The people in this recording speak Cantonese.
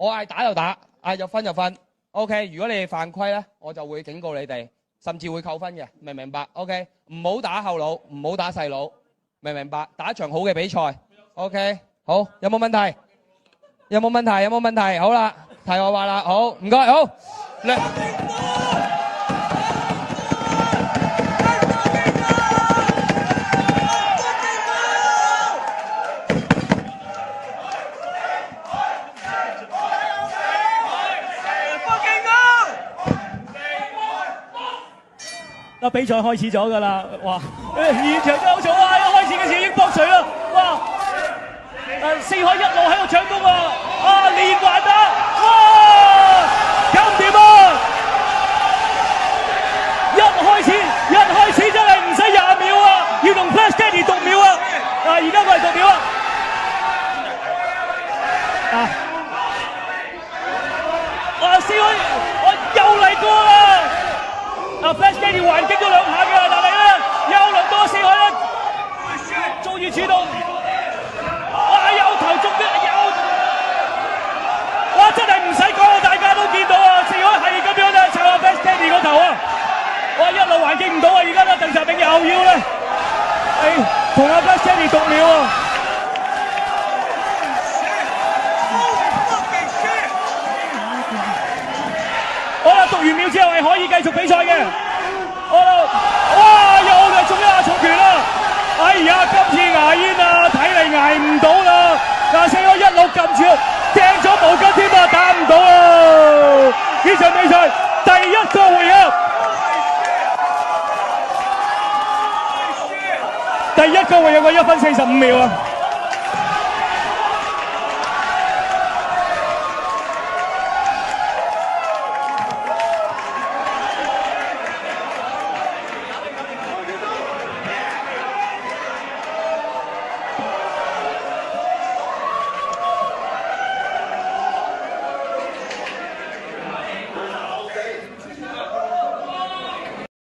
我嗌打就打，嗌入分就分。OK， 如果你哋犯規咧，我就會警告你哋，甚至會扣分嘅，明唔明白 ？OK， 唔好打後腦，唔好打細佬，明唔明白？打一場好嘅比賽。OK， 好，有冇問題？有冇問題？有冇問題？好啦，題外話啦，好，唔該，好。比賽開始咗㗎啦，哇！現場真係好嘈啊！一開始嘅時候已經搏水啦，哇！四海一路喺度搶攻啊！連環打，哇！搞唔掂啊！一開始真係唔使20秒啊，要同 Flash Daddy 讀秒啊！而家我係讀秒啊！四海，我又嚟過啦！Flash Daddy 還擊咗2下嘅，但係咧又輪到四海咧，終於主動，有頭中嘅哇！真係唔使講，大家都見到啊，四海係咁樣咧，插下 Flash Daddy 個頭啊！哇！一路還擊唔到啊，而家咧鄧澤銘又要咧，同阿 Flash Daddy 讀秒啊！好啦，讀完秒之後係可以繼續比賽嘅。好啦，哇！又係中一下重拳啦！哎呀，今次牙煙啊，睇嚟捱唔到啦！四海一路撳住，掟咗毛巾添啊，打唔到啊！呢場比賽第一個回合，第一個回合嘅1分45秒啊！